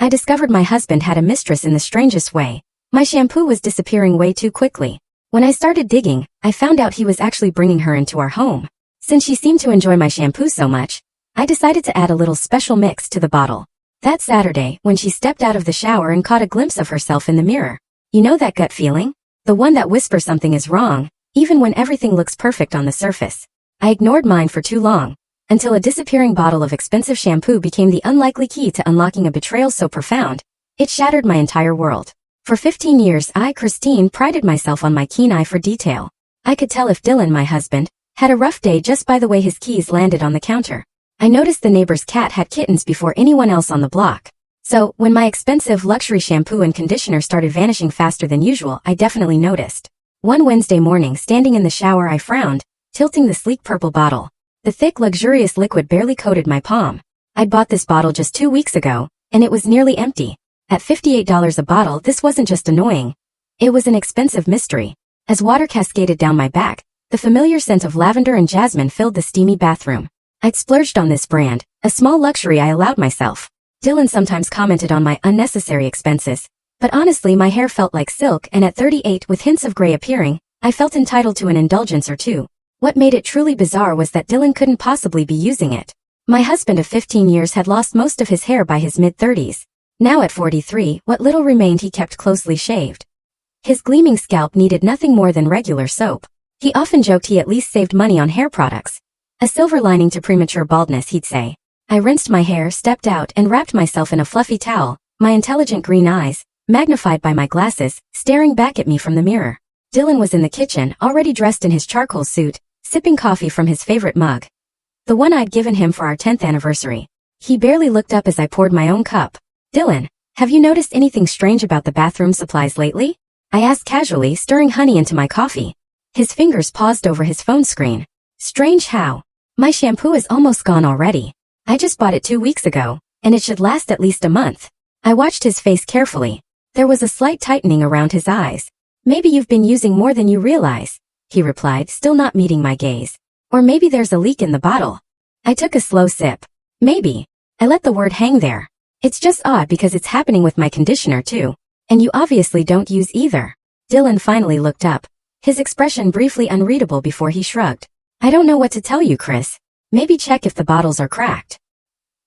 I discovered my husband had a mistress in the strangest way. My shampoo was disappearing way too quickly. When I started digging, I found out he was actually bringing her into our home. Since she seemed to enjoy my shampoo so much, I decided to add a little special mix to the bottle. That Saturday, when she stepped out of the shower and caught a glimpse of herself in the mirror. You know that gut feeling? The one that whispers something is wrong, even when everything looks perfect on the surface. I ignored mine for too long, until a disappearing bottle of expensive shampoo became the unlikely key to unlocking a betrayal so profound, it shattered my entire world. For 15 years I, Christine, prided myself on my keen eye for detail. I could tell if Dylan, my husband, had a rough day just by the way his keys landed on the counter. I noticed the neighbor's cat had kittens before anyone else on the block. So, when my expensive luxury shampoo and conditioner started vanishing faster than usual, I definitely noticed. One Wednesday morning, standing in the shower, I frowned, tilting the sleek purple bottle. The thick, luxurious liquid barely coated my palm. I'd bought this bottle just 2 weeks ago, and it was nearly empty. At $58 a bottle, this wasn't just annoying. It was an expensive mystery. As water cascaded down my back, the familiar scent of lavender and jasmine filled the steamy bathroom. I'd splurged on this brand, a small luxury I allowed myself. Dylan sometimes commented on my unnecessary expenses, but honestly my hair felt like silk, and at 38 with hints of gray appearing, I felt entitled to an indulgence or two. What made it truly bizarre was that Dylan couldn't possibly be using it. My husband of 15 years had lost most of his hair by his mid-30s. Now at 43, what little remained he kept closely shaved. His gleaming scalp needed nothing more than regular soap. He often joked he at least saved money on hair products. A silver lining to premature baldness, he'd say. I rinsed my hair, stepped out, and wrapped myself in a fluffy towel, my intelligent green eyes, magnified by my glasses, staring back at me from the mirror. Dylan was in the kitchen, already dressed in his charcoal suit, sipping coffee from his favorite mug. The one I'd given him for our 10th anniversary. He barely looked up as I poured my own cup. Dylan, have you noticed anything strange about the bathroom supplies lately? I asked casually, stirring honey into my coffee. His fingers paused over his phone screen. Strange how? My shampoo is almost gone already. I just bought it 2 weeks ago, and it should last at least a month. I watched his face carefully. There was a slight tightening around his eyes. Maybe you've been using more than you realize, he replied, still not meeting my gaze. Or maybe there's a leak in the bottle. I took a slow sip. Maybe. I let the word hang there. It's just odd because it's happening with my conditioner too. And you obviously don't use either. Dylan finally looked up, his expression briefly unreadable before he shrugged. I don't know what to tell you, Chris. Maybe check if the bottles are cracked.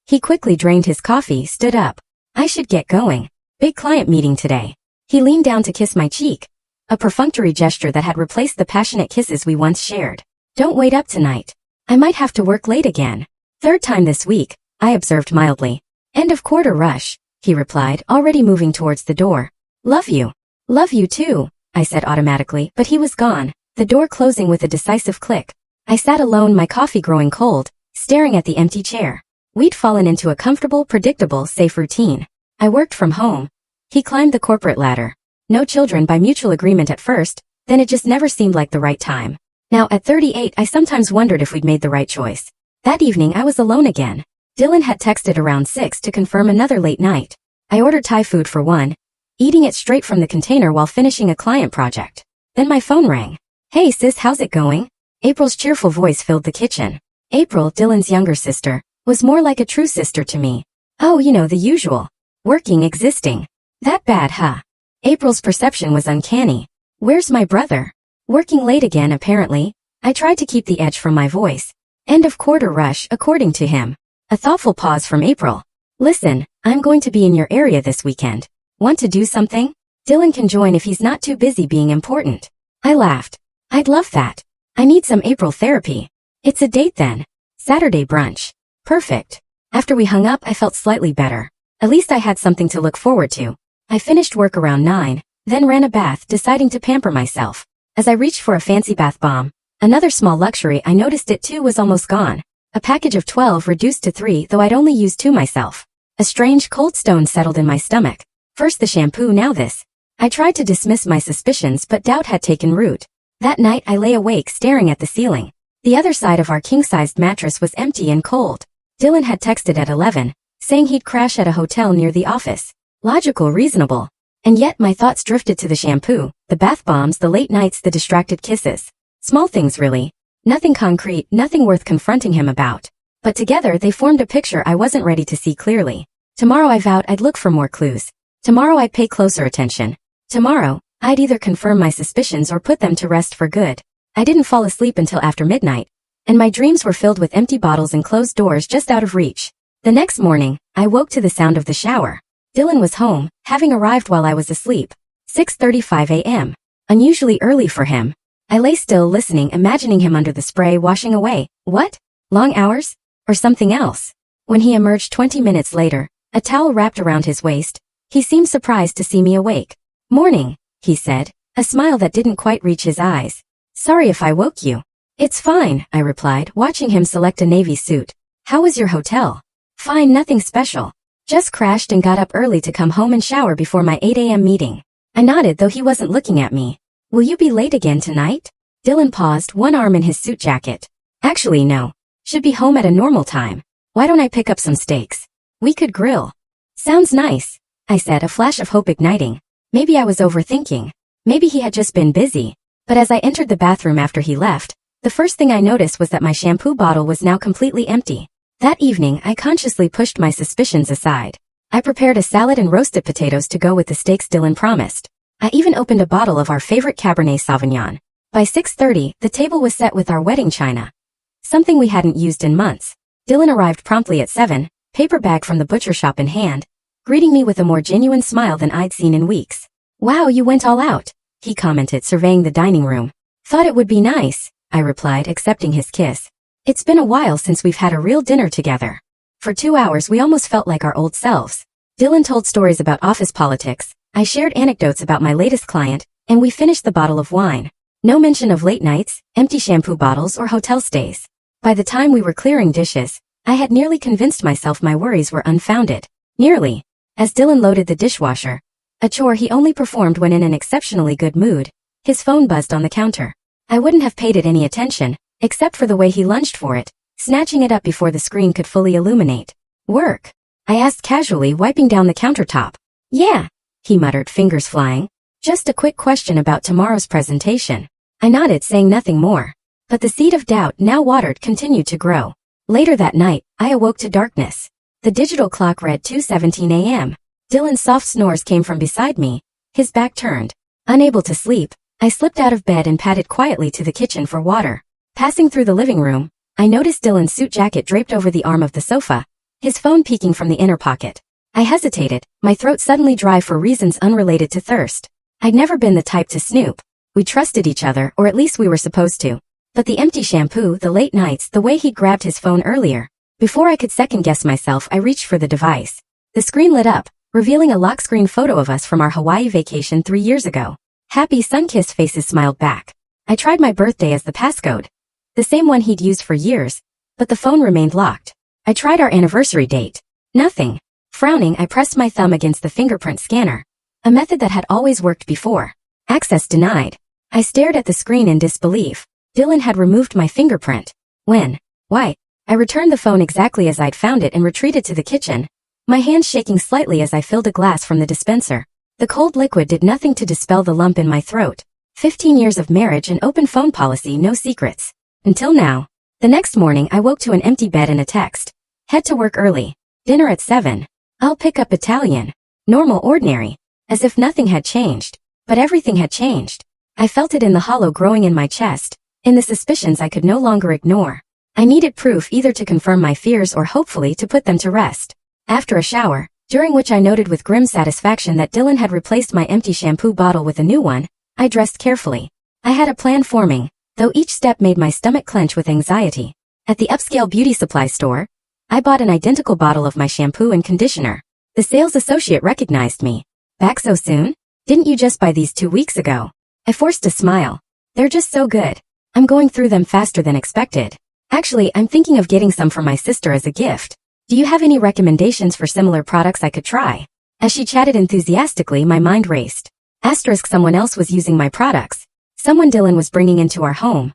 He quickly drained his coffee, stood up. I should get going. Big client meeting today. He leaned down to kiss my cheek, a perfunctory gesture that had replaced the passionate kisses we once shared. Don't wait up tonight. I might have to work late again. Third time this week, I observed mildly. End of quarter rush, he replied, already moving towards the door. Love you. Love you too, I said automatically, but he was gone, the door closing with a decisive click. I sat alone, my coffee growing cold, staring at the empty chair. We'd fallen into a comfortable, predictable, safe routine. I worked from home. He climbed the corporate ladder. No children by mutual agreement at first, then it just never seemed like the right time. Now at 38, I sometimes wondered if we'd made the right choice. That evening I was alone again. Dylan had texted around 6 to confirm another late night. I ordered Thai food for one, eating it straight from the container while finishing a client project. Then my phone rang. Hey sis, how's it going? April's cheerful voice filled the kitchen. April, Dylan's younger sister, was more like a true sister to me. Oh, you know, the usual. Working, existing. That bad, huh? April's perception was uncanny. Where's my brother? Working late again, apparently. I tried to keep the edge from my voice. End of quarter rush, according to him. A thoughtful pause from April. Listen, I'm going to be in your area this weekend. Want to do something? Dylan can join if he's not too busy being important. I laughed. I'd love that. I need some April therapy. It's a date then. Saturday brunch. Perfect. After we hung up, I felt slightly better. At least I had something to look forward to. I finished work around 9, then ran a bath, deciding to pamper myself. As I reached for a fancy bath bomb, another small luxury, I noticed it too was almost gone. A package of 12 reduced to 3, though I'd only used 2 myself. A strange cold stone settled in my stomach. First the shampoo, now this. I tried to dismiss my suspicions, but doubt had taken root. That night I lay awake staring at the ceiling. The other side of our king-sized mattress was empty and cold. Dylan had texted at 11, saying he'd crash at a hotel near the office. Logical, reasonable. And yet my thoughts drifted to the shampoo, the bath bombs, the late nights, the distracted kisses. Small things really. Nothing concrete, nothing worth confronting him about. But together they formed a picture I wasn't ready to see clearly. Tomorrow I vowed I'd look for more clues. Tomorrow I'd pay closer attention. Tomorrow, I'd either confirm my suspicions or put them to rest for good. I didn't fall asleep until after midnight, and my dreams were filled with empty bottles and closed doors just out of reach. The next morning, I woke to the sound of the shower. Dylan was home, having arrived while I was asleep. 6:35 a.m. Unusually early for him. I lay still listening, imagining him under the spray washing away. What? Long hours? Or something else? When he emerged 20 minutes later, a towel wrapped around his waist, he seemed surprised to see me awake. "Morning," he said, a smile that didn't quite reach his eyes. "Sorry if I woke you." "It's fine," I replied, watching him select a navy suit. "How was your hotel?" "Fine, nothing special. Just crashed and got up early to come home and shower before my 8 a.m. meeting." I nodded, though he wasn't looking at me. "Will you be late again tonight?" Dylan paused, one arm in his suit jacket. "Actually, no. Should be home at a normal time. Why don't I pick up some steaks? We could grill." "Sounds nice," I said, a flash of hope igniting. Maybe I was overthinking. Maybe he had just been busy. But as I entered the bathroom after he left, the first thing I noticed was that my shampoo bottle was now completely empty. That evening, I consciously pushed my suspicions aside. I prepared a salad and roasted potatoes to go with the steaks Dylan promised. I even opened a bottle of our favorite Cabernet Sauvignon. By 6:30, the table was set with our wedding china, something we hadn't used in months. Dylan arrived promptly at 7, paper bag from the butcher shop in hand, greeting me with a more genuine smile than I'd seen in weeks. "Wow, you went all out," he commented, surveying the dining room. "Thought it would be nice," I replied, accepting his kiss. "It's been a while since we've had a real dinner together." For 2 hours we almost felt like our old selves. Dylan told stories about office politics, I shared anecdotes about my latest client, and we finished the bottle of wine. No mention of late nights, empty shampoo bottles, or hotel stays. By the time we were clearing dishes, I had nearly convinced myself my worries were unfounded. Nearly. As Dylan loaded the dishwasher, a chore he only performed when in an exceptionally good mood, his phone buzzed on the counter. I wouldn't have paid it any attention, except for the way he lunged for it, snatching it up before the screen could fully illuminate. "Work?" I asked casually, wiping down the countertop. "Yeah," he muttered, fingers flying. "Just a quick question about tomorrow's presentation." I nodded, saying nothing more. But the seed of doubt, now watered, continued to grow. Later that night, I awoke to darkness. The digital clock read 2:17 a.m. Dylan's soft snores came from beside me, his back turned. Unable to sleep, I slipped out of bed and padded quietly to the kitchen for water. Passing through the living room, I noticed Dylan's suit jacket draped over the arm of the sofa, his phone peeking from the inner pocket. I hesitated, my throat suddenly dry for reasons unrelated to thirst. I'd never been the type to snoop. We trusted each other, or at least we were supposed to. But the empty shampoo, the late nights, the way he'd grabbed his phone earlier. Before I could second-guess myself, I reached for the device. The screen lit up, revealing a lock-screen photo of us from our Hawaii vacation 3 years ago. Happy, sun-kissed faces smiled back. I tried my birthday as the passcode, the same one he'd used for years, but the phone remained locked. I tried our anniversary date. Nothing. Frowning, I pressed my thumb against the fingerprint scanner, a method that had always worked before. Access denied. I stared at the screen in disbelief. Dylan had removed my fingerprint. When? Why? I returned the phone exactly as I'd found it and retreated to the kitchen, my hands shaking slightly as I filled a glass from the dispenser. The cold liquid did nothing to dispel the lump in my throat. 15 years of marriage and open phone policy, no secrets. Until now. The next morning I woke to an empty bed and a text. Head to work early. Dinner at 7. I'll pick up Italian. Normal, ordinary. As if nothing had changed. But everything had changed. I felt it in the hollow growing in my chest, in the suspicions I could no longer ignore. I needed proof, either to confirm my fears or hopefully to put them to rest. After a shower, during which I noted with grim satisfaction that Dylan had replaced my empty shampoo bottle with a new one, I dressed carefully. I had a plan forming, though each step made my stomach clench with anxiety. At the upscale beauty supply store, I bought an identical bottle of my shampoo and conditioner. The sales associate recognized me. "Back so soon? Didn't you just buy these 2 weeks ago?" I forced a smile. "They're just so good. I'm going through them faster than expected. Actually, I'm thinking of getting some for my sister as a gift. Do you have any recommendations for similar products I could try?" As she chatted enthusiastically, my mind raced. Someone else was using my products. Someone Dylan was bringing into our home.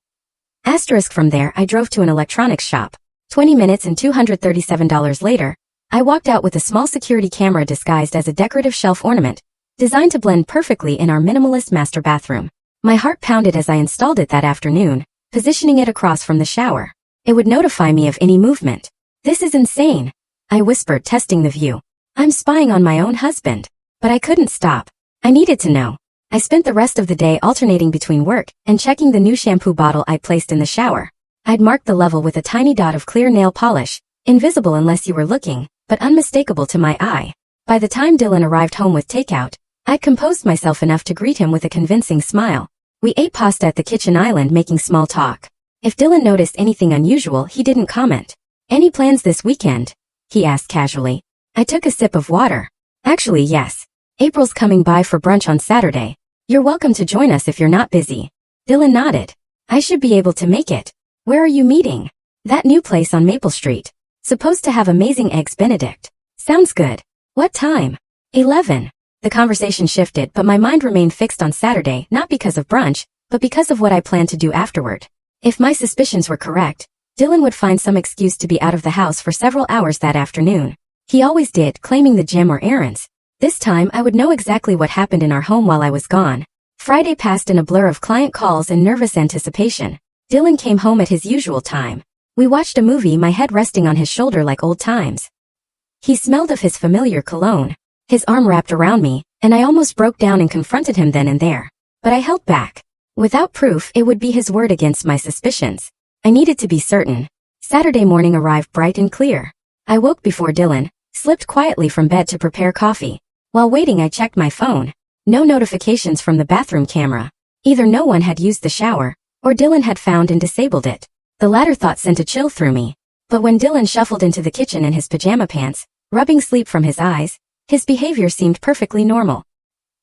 From there, I drove to an electronics shop. 20 minutes and $237 later, I walked out with a small security camera disguised as a decorative shelf ornament, designed to blend perfectly in our minimalist master bathroom. My heart pounded as I installed it that afternoon, positioning it across from the shower. It would notify me of any movement. "This is insane," I whispered, testing the view. I'm spying on my own husband. But I couldn't stop. I needed to know. I spent the rest of the day alternating between work and checking the new shampoo bottle I'd placed in the shower. I'd marked the level with a tiny dot of clear nail polish, invisible unless you were looking, but unmistakable to my eye. By the time Dylan arrived home with takeout, I'd composed myself enough to greet him with a convincing smile. We ate pasta at the kitchen island making small talk. If Dylan noticed anything unusual, he didn't comment. Any plans this weekend? He asked casually. I took a sip of water. Actually, yes. April's coming by for brunch on Saturday. You're welcome to join us if you're not busy. Dylan nodded. I should be able to make it. Where are you meeting? That new place on Maple Street. Supposed to have amazing eggs Benedict. Sounds good. What time? 11. The conversation shifted, but my mind remained fixed on Saturday, not because of brunch, but because of what I planned to do afterward. If my suspicions were correct, Dylan would find some excuse to be out of the house for several hours that afternoon. He always did, claiming the gym or errands. This time I would know exactly what happened in our home while I was gone. Friday passed in a blur of client calls and nervous anticipation. Dylan came home at his usual time. We watched a movie, my head resting on his shoulder like old times. He smelled of his familiar cologne. His arm wrapped around me, and I almost broke down and confronted him then and there. But I held back. Without proof, it would be his word against my suspicions. I needed to be certain. Saturday morning arrived bright and clear. I woke before Dylan, slipped quietly from bed to prepare coffee. While waiting, I checked my phone. No notifications from the bathroom camera. Either no one had used the shower, or Dylan had found and disabled it. The latter thought sent a chill through me. But when Dylan shuffled into the kitchen in his pajama pants, rubbing sleep from his eyes, his behavior seemed perfectly normal.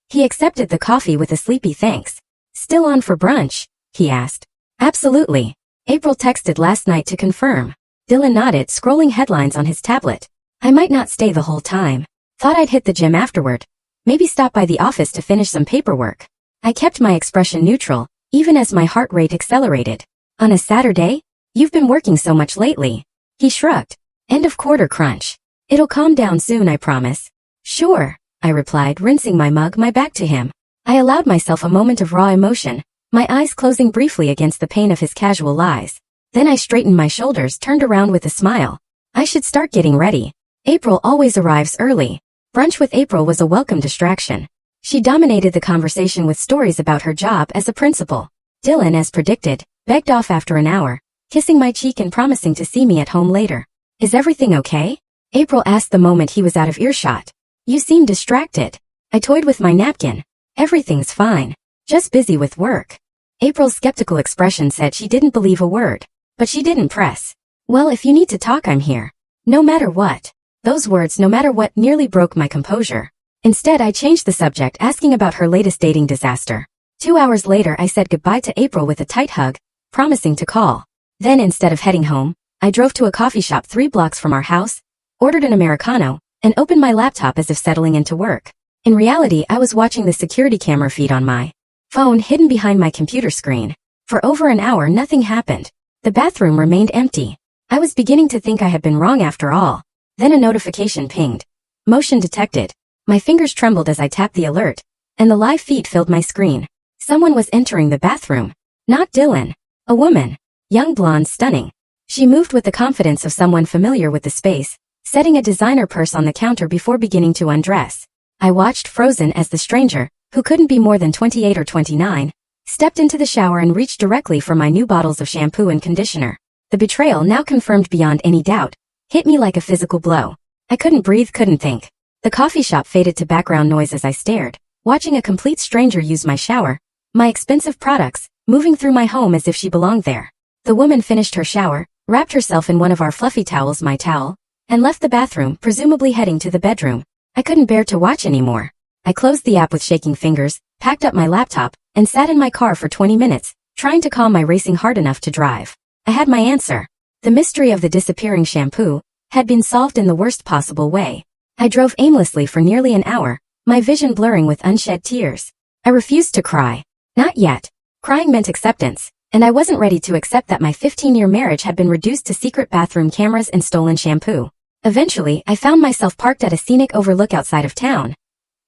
He accepted the coffee with a sleepy thanks. Still on for brunch? He asked. Absolutely. April texted last night to confirm. Dylan nodded, scrolling headlines on his tablet. I might not stay the whole time. Thought I'd hit the gym afterward. Maybe stop by the office to finish some paperwork. I kept my expression neutral, even as my heart rate accelerated. On a Saturday? You've been working so much lately. He shrugged. End of quarter crunch. It'll calm down soon, I promise. Sure, I replied, rinsing my mug, my back to him. I allowed myself a moment of raw emotion, my eyes closing briefly against the pain of his casual lies. Then I straightened my shoulders, turned around with a smile. I should start getting ready. April always arrives early. Brunch with April was a welcome distraction. She dominated the conversation with stories about her job as a principal. Dylan, as predicted, begged off after an hour, kissing my cheek and promising to see me at home later. Is everything okay? April asked the moment he was out of earshot. You seem distracted. I toyed with my napkin. Everything's fine. Just busy with work. April's skeptical expression said she didn't believe a word. But she didn't press. Well, if you need to talk, I'm here. No matter what. Those words, no matter what, nearly broke my composure. Instead, I changed the subject, asking about her latest dating disaster. 2 hours later, I said goodbye to April with a tight hug, promising to call. Then, instead of heading home, I drove to a coffee shop 3 blocks from our house, ordered an Americano, and opened my laptop as if settling into work. In reality, I was watching the security camera feed on my phone hidden behind my computer screen. For over an hour, nothing happened. The bathroom remained empty. I was beginning to think I had been wrong after all. Then a notification pinged. Motion detected. My fingers trembled as I tapped the alert, and the live feed filled my screen. Someone was entering the bathroom. Not Dylan. A woman. Young, blonde, stunning. She moved with the confidence of someone familiar with the space, setting a designer purse on the counter before beginning to undress. I watched frozen as the stranger, who couldn't be more than 28 or 29, stepped into the shower and reached directly for my new bottles of shampoo and conditioner. The betrayal, now confirmed beyond any doubt, hit me like a physical blow. I couldn't breathe, couldn't think. The coffee shop faded to background noise as I stared, watching a complete stranger use my shower, my expensive products, moving through my home as if she belonged there. The woman finished her shower, wrapped herself in one of our fluffy towels, my towel, and left the bathroom, presumably heading to the bedroom. I couldn't bear to watch anymore. I closed the app with shaking fingers, packed up my laptop, and sat in my car for 20 minutes, trying to calm my racing heart enough to drive. I had my answer. The mystery of the disappearing shampoo had been solved in the worst possible way. I drove aimlessly for nearly an hour, my vision blurring with unshed tears. I refused to cry. Not yet. Crying meant acceptance, and I wasn't ready to accept that my 15-year marriage had been reduced to secret bathroom cameras and stolen shampoo. Eventually, I found myself parked at a scenic overlook outside of town.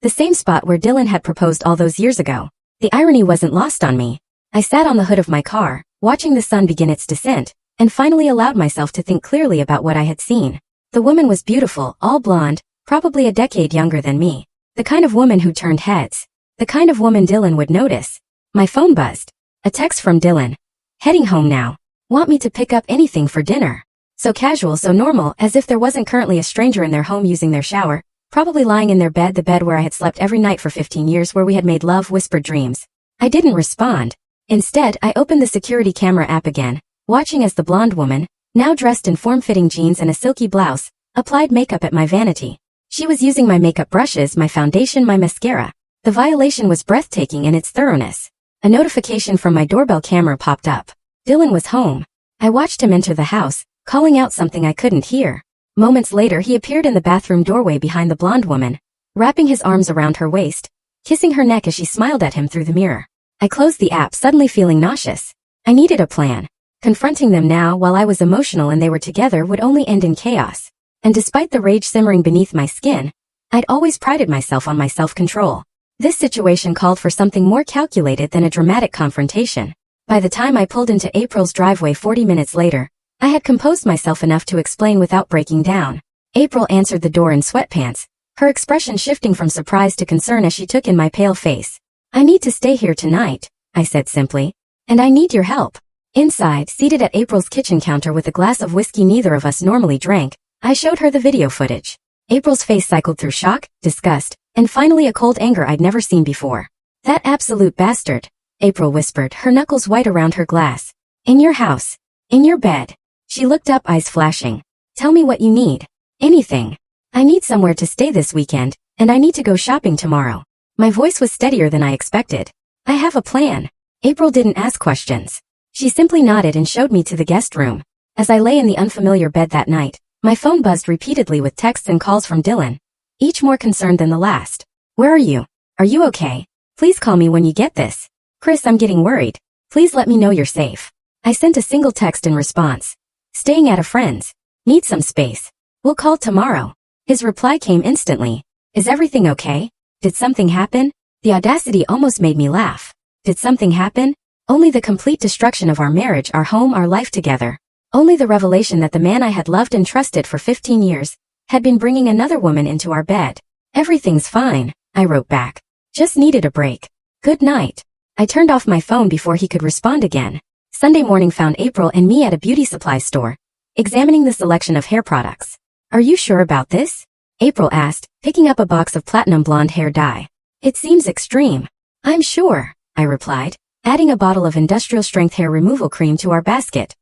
The same spot where Dylan had proposed all those years ago. The irony wasn't lost on me. I sat on the hood of my car, watching the sun begin its descent, and finally allowed myself to think clearly about what I had seen. The woman was beautiful, all blonde, Probably a decade younger than me. The kind of woman who turned heads. The kind of woman Dylan would notice. My phone buzzed. A text from Dylan. Heading home now. Want me to pick up anything for dinner? So casual, so normal, as if there wasn't currently a stranger in their home using their shower, probably lying in their bed, the bed where I had slept every night for 15 years, where we had made love, whispered dreams. I didn't respond. Instead, I opened the security camera app again, watching as the blonde woman, now dressed in form-fitting jeans and a silky blouse, applied makeup at my vanity. She was using my makeup brushes, my foundation, my mascara. The violation was breathtaking in its thoroughness. A notification from my doorbell camera popped up. Dylan was home. I watched him enter the house, calling out something I couldn't hear. Moments later, he appeared in the bathroom doorway behind the blonde woman, wrapping his arms around her waist, kissing her neck as she smiled at him through the mirror. I closed the app, suddenly feeling nauseous. I needed a plan. Confronting them now while I was emotional and they were together would only end in chaos. And despite the rage simmering beneath my skin, I'd always prided myself on my self-control. This situation called for something more calculated than a dramatic confrontation. By the time I pulled into April's driveway 40 minutes later, I had composed myself enough to explain without breaking down. April answered the door in sweatpants, her expression shifting from surprise to concern as she took in my pale face. I need to stay here tonight, I said simply. And I need your help. Inside, seated at April's kitchen counter with a glass of whiskey neither of us normally drank, I showed her the video footage. April's face cycled through shock, disgust, and finally a cold anger I'd never seen before. That absolute bastard, April whispered, her knuckles white around her glass. In your house. In your bed. She looked up, eyes flashing. Tell me what you need. Anything. I need somewhere to stay this weekend, and I need to go shopping tomorrow. My voice was steadier than I expected. I have a plan. April didn't ask questions. She simply nodded and showed me to the guest room. As I lay in the unfamiliar bed that night, my phone buzzed repeatedly with texts and calls from Dylan, each more concerned than the last. Where are you? Are you okay? Please call me when you get this. Chris, I'm getting worried. Please let me know you're safe. I sent a single text in response. Staying at a friend's. Need some space. We'll call tomorrow. His reply came instantly. Is everything okay? Did something happen? The audacity almost made me laugh. Did something happen? Only the complete destruction of our marriage, our home, our life together. Only the revelation that the man I had loved and trusted for 15 years had been bringing another woman into our bed. Everything's fine, I wrote back. Just needed a break. Good night. I turned off my phone before he could respond again. Sunday morning found April and me at a beauty supply store, examining the selection of hair products. Are you sure about this? April asked, picking up a box of platinum blonde hair dye. It seems extreme. I'm sure, I replied, adding a bottle of industrial strength hair removal cream to our basket.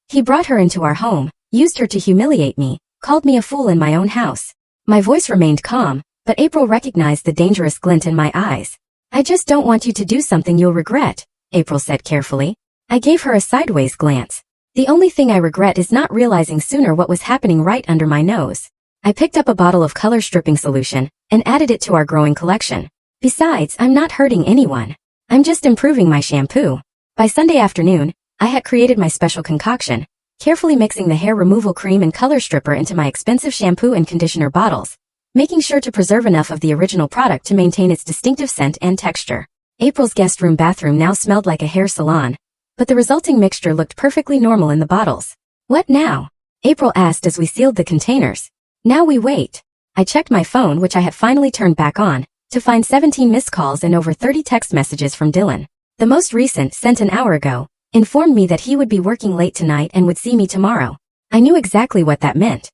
He brought her into our home, used her to humiliate me, called me a fool in my own house. My voice remained calm, but April recognized the dangerous glint in my eyes. I just don't want you to do something you'll regret, April said carefully. I gave her a sideways glance. The only thing I regret is not realizing sooner what was happening right under my nose. I picked up a bottle of color stripping solution and added it to our growing collection. Besides, I'm not hurting anyone. I'm just improving my shampoo. By Sunday afternoon, I had created my special concoction, carefully mixing the hair removal cream and color stripper into my expensive shampoo and conditioner bottles, making sure to preserve enough of the original product to maintain its distinctive scent and texture. April's guest room bathroom now smelled like a hair salon, but the resulting mixture looked perfectly normal in the bottles. What now? April asked as we sealed the containers. Now we wait. I checked my phone, which I had finally turned back on, to find 17 missed calls and over 30 text messages from Dylan. The most recent, sent an hour ago, informed me that he would be working late tonight and would see me tomorrow. I knew exactly what that meant.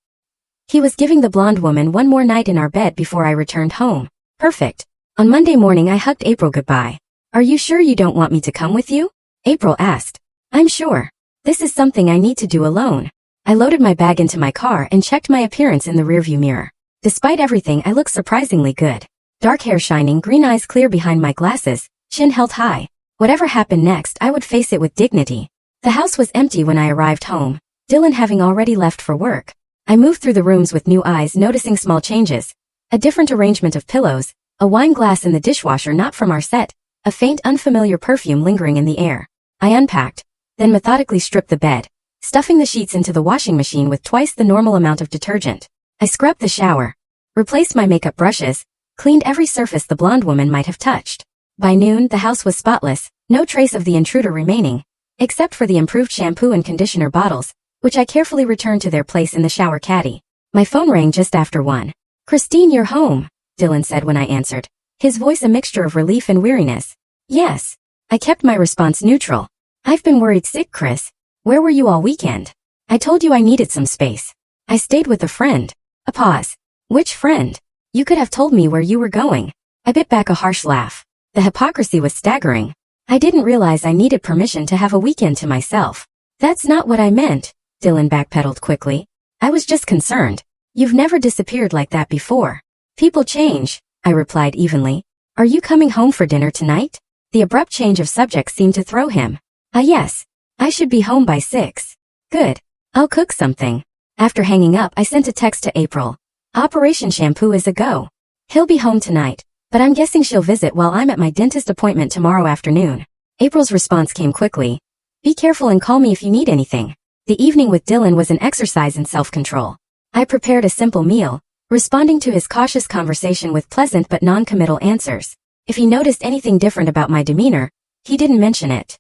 He was giving the blonde woman one more night in our bed before I returned home. Perfect. On Monday morning I hugged April goodbye. Are you sure you don't want me to come with you? April asked. I'm sure. This is something I need to do alone. I loaded my bag into my car and checked my appearance in the rearview mirror. Despite everything, I looked surprisingly good. Dark hair shining, green eyes clear behind my glasses, chin held high. Whatever happened next, I would face it with dignity. The house was empty when I arrived home, Dylan having already left for work. I moved through the rooms with new eyes, noticing small changes. A different arrangement of pillows, a wine glass in the dishwasher not from our set, a faint unfamiliar perfume lingering in the air. I unpacked, then methodically stripped the bed, stuffing the sheets into the washing machine with twice the normal amount of detergent. I scrubbed the shower, replaced my makeup brushes, cleaned every surface the blonde woman might have touched. By noon, the house was spotless, no trace of the intruder remaining, except for the improved shampoo and conditioner bottles, which I carefully returned to their place in the shower caddy. My phone rang just after 1. Christine, you're home, Dylan said when I answered, his voice a mixture of relief and weariness. Yes. I kept my response neutral. I've been worried sick, Chris. Where were you all weekend? I told you I needed some space. I stayed with a friend. A pause. Which friend? You could have told me where you were going. I bit back a harsh laugh. The hypocrisy was staggering. I didn't realize I needed permission to have a weekend to myself. That's not what I meant, Dylan backpedaled quickly. I was just concerned. You've never disappeared like that before. People change, I replied evenly. Are you coming home for dinner tonight? The abrupt change of subject seemed to throw him. Yes. I should be home by 6. Good. I'll cook something. After hanging up, I sent a text to April. Operation Shampoo is a go. He'll be home tonight, but I'm guessing she'll visit while I'm at my dentist appointment tomorrow afternoon. April's response came quickly. Be careful and call me if you need anything. The evening with Dylan was an exercise in self-control. I prepared a simple meal, responding to his cautious conversation with pleasant but non-committal answers. If he noticed anything different about my demeanor, he didn't mention it.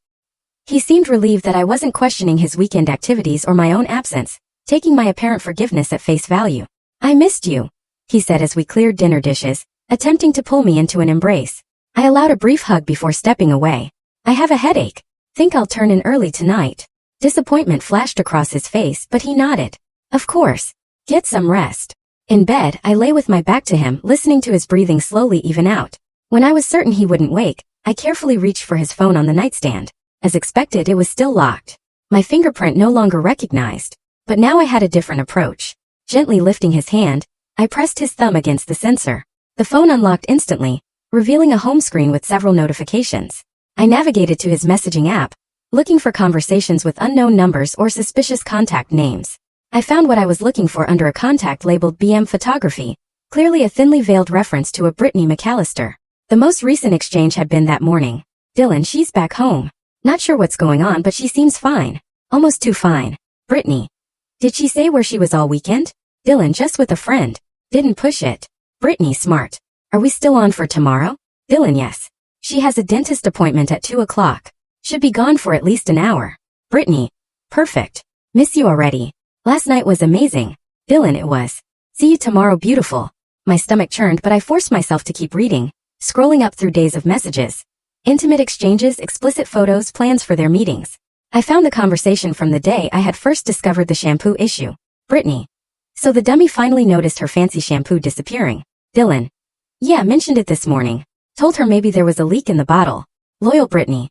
He seemed relieved that I wasn't questioning his weekend activities or my own absence, taking my apparent forgiveness at face value. I missed you, he said as we cleared dinner dishes, attempting to pull me into an embrace. I allowed a brief hug before stepping away. I have a headache. Think I'll turn in early tonight. Disappointment flashed across his face, but he nodded. Of course. Get some rest. In bed, I lay with my back to him, listening to his breathing slowly even out. When I was certain he wouldn't wake, I carefully reached for his phone on the nightstand. As expected, it was still locked. My fingerprint no longer recognized. But now I had a different approach. Gently lifting his hand, I pressed his thumb against the sensor. The phone unlocked instantly, revealing a home screen with several notifications. I navigated to his messaging app, looking for conversations with unknown numbers or suspicious contact names. I found what I was looking for under a contact labeled BM Photography, clearly a thinly veiled reference to a Brittany McAllister. The most recent exchange had been that morning. Dylan, she's back home. Not sure what's going on, but she seems fine. Almost too fine. Brittany. Did she say where she was all weekend? Dylan, just with a friend. Didn't push it. Brittany, smart. Are we still on for tomorrow? Dylan, yes. She has a dentist appointment at 2 o'clock. Should be gone for at least an hour. Brittany. Perfect. Miss you already. Last night was amazing. Dylan, it was. See you tomorrow, beautiful. My stomach churned, but I forced myself to keep reading, scrolling up through days of messages. Intimate exchanges, explicit photos, plans for their meetings. I found the conversation from the day I had first discovered the shampoo issue. Brittany. So the dummy finally noticed her fancy shampoo disappearing. Dylan. Yeah, mentioned it this morning. Told her maybe there was a leak in the bottle. Loyal Brittany.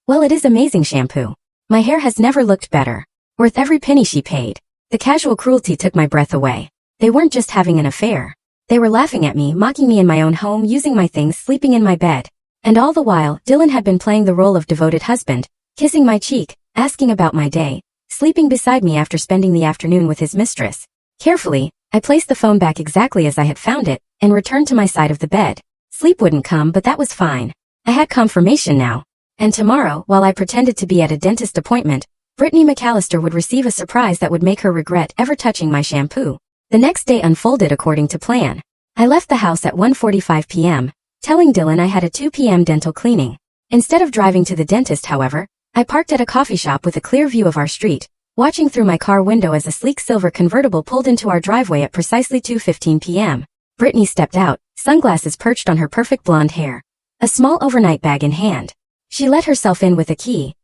Well, it is amazing shampoo. My hair has never looked better. Worth every penny she paid. The casual cruelty took my breath away. They weren't just having an affair. They were laughing at me, mocking me in my own home, using my things, sleeping in my bed. And all the while, Dylan had been playing the role of devoted husband, kissing my cheek, asking about my day, sleeping beside me after spending the afternoon with his mistress. Carefully, I placed the phone back exactly as I had found it, and returned to my side of the bed. Sleep wouldn't come, but that was fine. I had confirmation now. And tomorrow, while I pretended to be at a dentist appointment, Brittany McAllister would receive a surprise that would make her regret ever touching my shampoo. The next day unfolded according to plan. I left the house at 1:45 p.m., telling Dylan I had a 2 p.m. dental cleaning. Instead of driving to the dentist, however, I parked at a coffee shop with a clear view of our street, watching through my car window as a sleek silver convertible pulled into our driveway at precisely 2:15 p.m. Brittany stepped out, sunglasses perched on her perfect blonde hair, a small overnight bag in hand. She let herself in with a key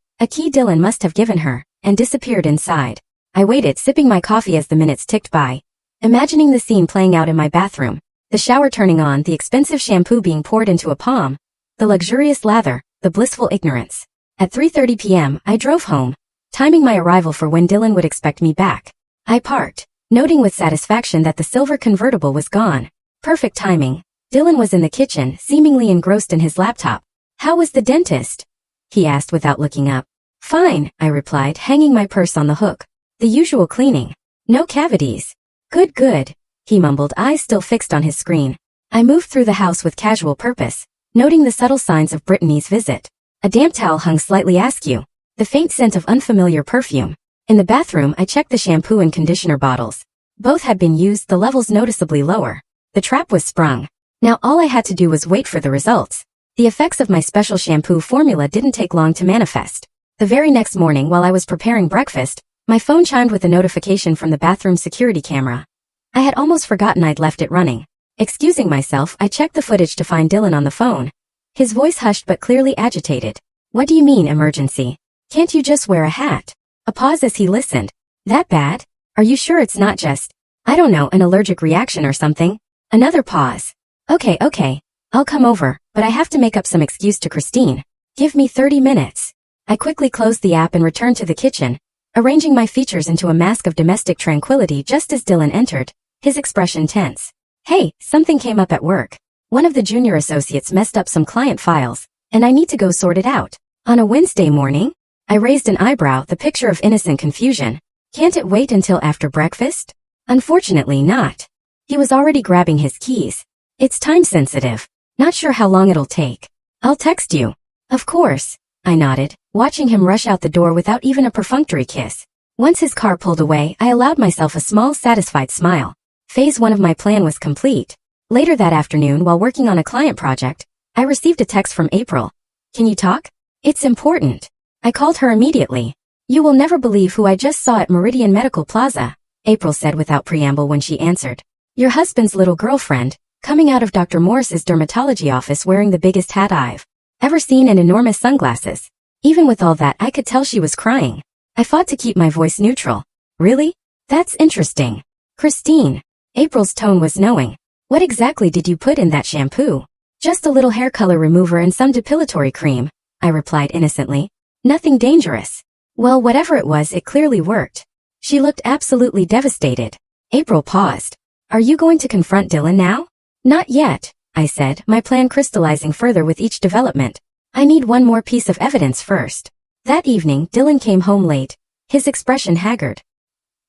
Dylan must have given her, and disappeared inside. I waited, sipping my coffee as the minutes ticked by, imagining the scene playing out in my bathroom, the shower turning on, the expensive shampoo being poured into a palm, the luxurious lather, the blissful ignorance. At 3:30 p.m., I drove home, timing my arrival for when Dylan would expect me back. I parked, noting with satisfaction that the silver convertible was gone. Perfect timing. Dylan was in the kitchen, seemingly engrossed in his laptop. How was the dentist? He asked without looking up. Fine, I replied, hanging my purse on the hook. The usual cleaning. No cavities. Good, he mumbled, eyes still fixed on his screen. I moved through the house with casual purpose, noting the subtle signs of Brittany's visit. A damp towel hung slightly askew, the faint scent of unfamiliar perfume. In the bathroom, I checked the shampoo and conditioner bottles. Both had been used, the levels noticeably lower. The trap was sprung. Now all I had to do was wait for the results. The effects of my special shampoo formula didn't take long to manifest. The very next morning, while I was preparing breakfast, my phone chimed with a notification from the bathroom security camera. I had almost forgotten I'd left it running. Excusing myself, I checked the footage to find Dylan on the phone. His voice hushed but clearly agitated. What do you mean, emergency? Can't you just wear a hat? A pause as he listened. That bad? Are you sure it's not just, I don't know, an allergic reaction or something? Another pause. Okay. I'll come over, but I have to make up some excuse to Christine. Give me 30 minutes. I quickly closed the app and returned to the kitchen, arranging my features into a mask of domestic tranquility just as Dylan entered, his expression tense. Hey, something came up at work. One of the junior associates messed up some client files, and I need to go sort it out. On a Wednesday morning? I raised an eyebrow, the picture of innocent confusion. Can't it wait until after breakfast? Unfortunately not. He was already grabbing his keys. It's time sensitive. Not sure how long it'll take. I'll text you. Of course. I nodded, watching him rush out the door without even a perfunctory kiss. Once his car pulled away, I allowed myself a small, satisfied smile. Phase 1 of my plan was complete. Later that afternoon, while working on a client project, I received a text from April. Can you talk? It's important. I called her immediately. You will never believe who I just saw at Meridian Medical Plaza, April said without preamble when she answered. Your husband's little girlfriend, coming out of Dr. Morris's dermatology office wearing the biggest hat I've ever seen and enormous sunglasses. Even with all that, I could tell she was crying. I fought to keep my voice neutral. Really? That's interesting. Christine. April's tone was knowing. What exactly did you put in that shampoo? Just a little hair color remover and some depilatory cream, I replied innocently. Nothing dangerous. Well, whatever it was, it clearly worked. She looked absolutely devastated. April paused. Are you going to confront Dylan now? Not yet, I said, my plan crystallizing further with each development. I need one more piece of evidence first. That evening, Dylan came home late, his expression haggard.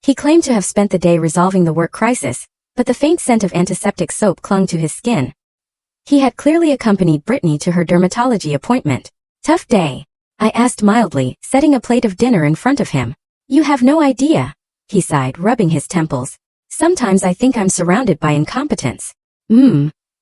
He claimed to have spent the day resolving the work crisis, but the faint scent of antiseptic soap clung to his skin. He had clearly accompanied Brittany to her dermatology appointment. Tough day, I asked mildly, setting a plate of dinner in front of him. You have no idea, he sighed, rubbing his temples. Sometimes I think I'm surrounded by incompetence.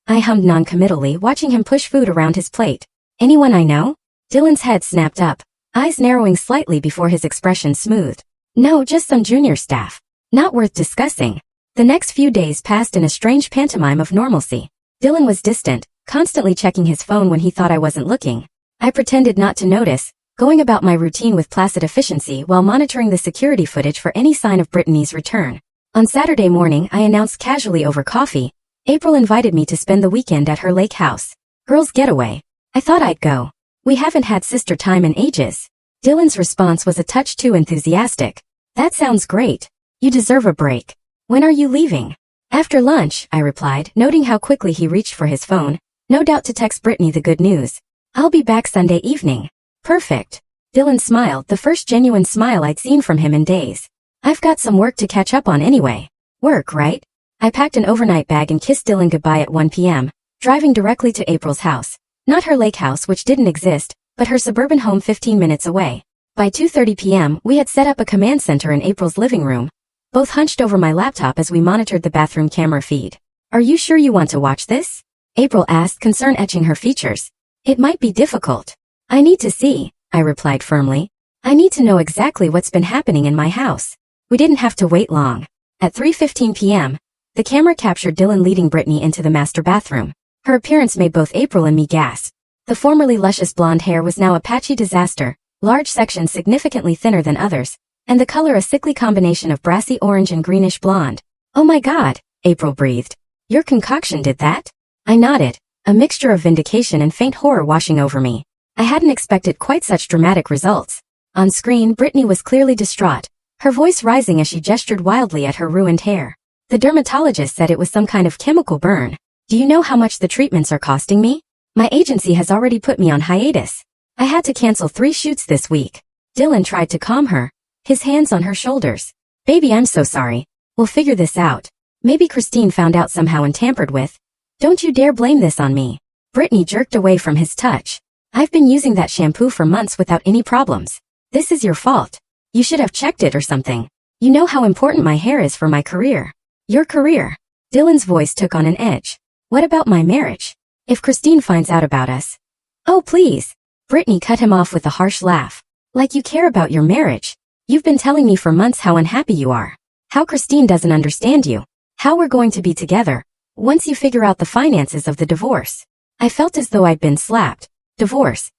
I hummed noncommittally, watching him push food around his plate. Anyone I know? Dylan's head snapped up, eyes narrowing slightly before his expression smoothed. No, just some junior staff. Not worth discussing. The next few days passed in a strange pantomime of normalcy. Dylan was distant, constantly checking his phone when he thought I wasn't looking. I pretended not to notice, going about my routine with placid efficiency while monitoring the security footage for any sign of Brittany's return. On Saturday morning, I announced casually over coffee. April invited me to spend the weekend at her lake house. Girls' getaway. I thought I'd go. We haven't had sister time in ages. Dylan's response was a touch too enthusiastic. That sounds great. You deserve a break. When are you leaving? After lunch, I replied, noting how quickly he reached for his phone, no doubt to text Brittany the good news. I'll be back Sunday evening. Perfect. Dylan smiled, the first genuine smile I'd seen from him in days. I've got some work to catch up on anyway. Work, right? I packed an overnight bag and kissed Dylan goodbye at 1 p.m., driving directly to April's house. Not her lake house, which didn't exist, but her suburban home 15 minutes away. By 2:30 p.m., we had set up a command center in April's living room, both hunched over my laptop as we monitored the bathroom camera feed. Are you sure you want to watch this? April asked, concern etching her features. It might be difficult. I need to see, I replied firmly. I need to know exactly what's been happening in my house. We didn't have to wait long. At 3:15 p.m., the camera captured Dylan leading Brittany into the master bathroom. Her appearance made both April and me gasp. The formerly luscious blonde hair was now a patchy disaster, large sections significantly thinner than others, and the color a sickly combination of brassy orange and greenish blonde. Oh my God, April breathed. Your concoction did that? I nodded, a mixture of vindication and faint horror washing over me. I hadn't expected quite such dramatic results. On screen, Brittany was clearly distraught, her voice rising as she gestured wildly at her ruined hair. The dermatologist said it was some kind of chemical burn. Do you know how much the treatments are costing me? My agency has already put me on hiatus. I had to cancel 3 shoots this week. Dylan tried to calm her, his hands on her shoulders. Baby, I'm so sorry. We'll figure this out. Maybe Christine found out somehow and tampered with. Don't you dare blame this on me. Brittany jerked away from his touch. I've been using that shampoo for months without any problems. This is your fault. You should have checked it or something. You know how important my hair is for my career. Your career. Dylan's voice took on an edge. What about my marriage? If Christine finds out about us. Oh, please. Brittany cut him off with a harsh laugh. Like you care about your marriage. You've been telling me for months how unhappy you are. How Christine doesn't understand you. How we're going to be together, Once you figure out the finances of the divorce. I felt as though I'd been slapped. Divorce.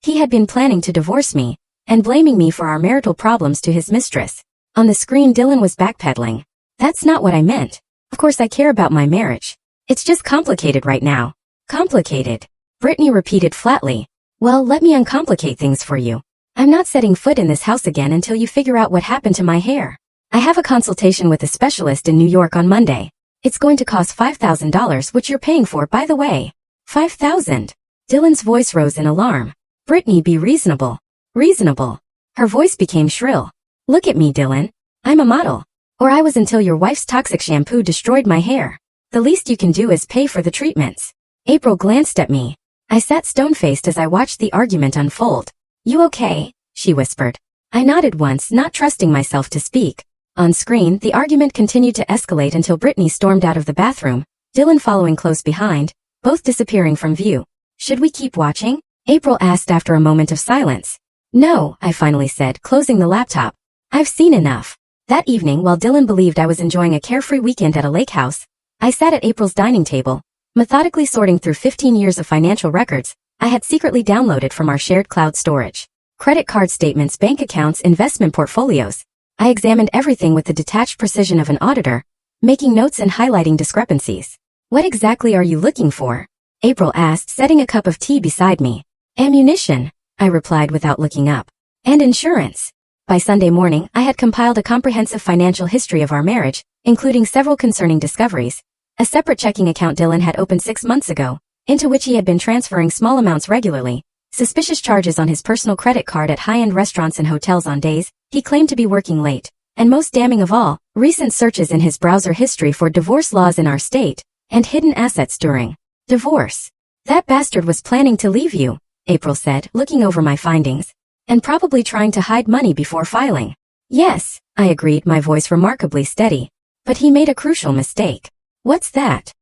He had been planning to divorce me, and blaming me for our marital problems to his mistress. On the screen, Dylan was backpedaling. That's not what I meant. Of course I care about my marriage. It's just complicated right now. Complicated. Brittany repeated flatly. Well, let me uncomplicate things for you. I'm not setting foot in this house again until you figure out what happened to my hair. I have a consultation with a specialist in New York on Monday. It's going to cost $5,000, which you're paying for, by the way. $5,000. Dylan's voice rose in alarm. Brittany, be reasonable. Reasonable. Her voice became shrill. Look at me, Dylan. I'm a model. Or I was until your wife's toxic shampoo destroyed my hair. The least you can do is pay for the treatments. April glanced at me. I sat stone-faced as I watched the argument unfold. You okay? She whispered. I nodded once, not trusting myself to speak. On screen, the argument continued to escalate until Brittany stormed out of the bathroom, Dylan following close behind, both disappearing from view. Should we keep watching? April asked after a moment of silence. No, I finally said, closing the laptop. I've seen enough. That evening, while Dylan believed I was enjoying a carefree weekend at a lake house, I sat at April's dining table, methodically sorting through 15 years of financial records I had secretly downloaded from our shared cloud storage. Credit card statements, bank accounts, investment portfolios. I examined everything with the detached precision of an auditor, making notes and highlighting discrepancies. What exactly are you looking for? April asked, setting a cup of tea beside me. Ammunition, I replied without looking up. And insurance. By Sunday morning, I had compiled a comprehensive financial history of our marriage, including several concerning discoveries. A separate checking account Dylan had opened 6 months ago, into which he had been transferring small amounts regularly. Suspicious charges on his personal credit card at high-end restaurants and hotels on days he claimed to be working late. And most damning of all, recent searches in his browser history for divorce laws in our state, and hidden assets during divorce. That bastard was planning to leave you, April said, looking over my findings. And probably trying to hide money before filing. Yes, I agreed, my voice remarkably steady. But he made a crucial mistake. What's that?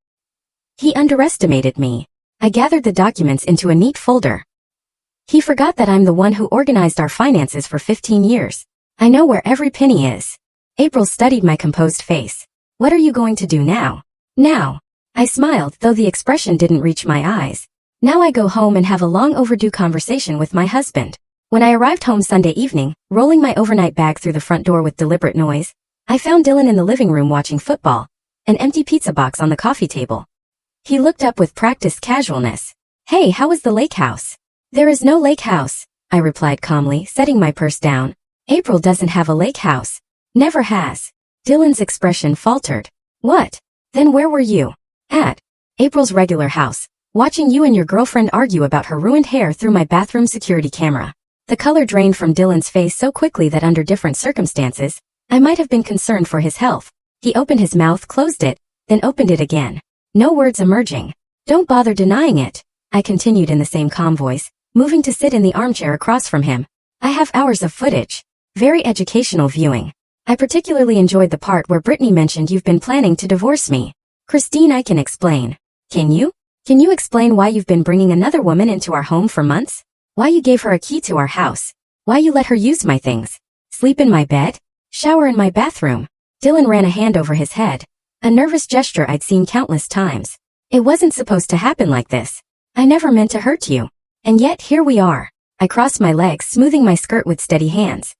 He underestimated me. I gathered the documents into a neat folder. He forgot that I'm the one who organized our finances for 15 years. I know where every penny is. April studied my composed face. What are you going to do now? Now. I smiled, though the expression didn't reach my eyes. Now I go home and have a long overdue conversation with my husband. When I arrived home Sunday evening, rolling my overnight bag through the front door with deliberate noise, I found Dylan in the living room watching football, an empty pizza box on the coffee table. He looked up with practiced casualness. Hey, how was the lake house? There is no lake house, I replied calmly, setting my purse down. April doesn't have a lake house. Never has. Dylan's expression faltered. What? Then where were you? At April's regular house, watching you and your girlfriend argue about her ruined hair through my bathroom security camera. The color drained from Dylan's face so quickly that under different circumstances, I might have been concerned for his health. He opened his mouth, closed it, then opened it again. No words emerging. Don't bother denying it, I continued in the same calm voice, moving to sit in the armchair across from him. I have hours of footage. Very educational viewing. I particularly enjoyed the part where Brittany mentioned you've been planning to divorce me. Christine, I can explain. Can you? Can you explain why you've been bringing another woman into our home for months? Why you gave her a key to our house? Why you let her use my things? Sleep in my bed? Shower in my bathroom? Dylan ran a hand over his head. A nervous gesture I'd seen countless times. It wasn't supposed to happen like this. I never meant to hurt you. And yet here we are. I crossed my legs, smoothing my skirt with steady hands.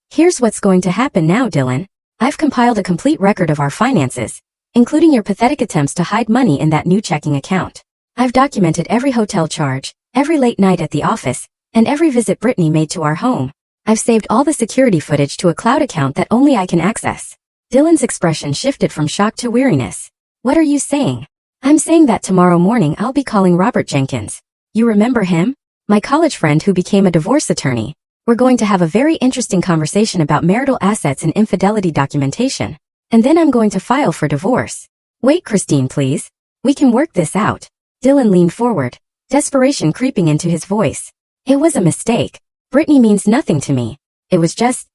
Here's what's going to happen now, Dylan. I've compiled a complete record of our finances, including your pathetic attempts to hide money in that new checking account. I've documented every hotel charge, every late night at the office, and every visit Brittany made to our home. I've saved all the security footage to a cloud account that only I can access. Dylan's expression shifted from shock to weariness. What are you saying? I'm saying that tomorrow morning I'll be calling Robert Jenkins. You remember him? My college friend who became a divorce attorney. We're going to have a very interesting conversation about marital assets and infidelity documentation. And then I'm going to file for divorce. Wait, Christine, please. We can work this out. Dylan leaned forward, desperation creeping into his voice. It was a mistake. Brittany means nothing to me. It was just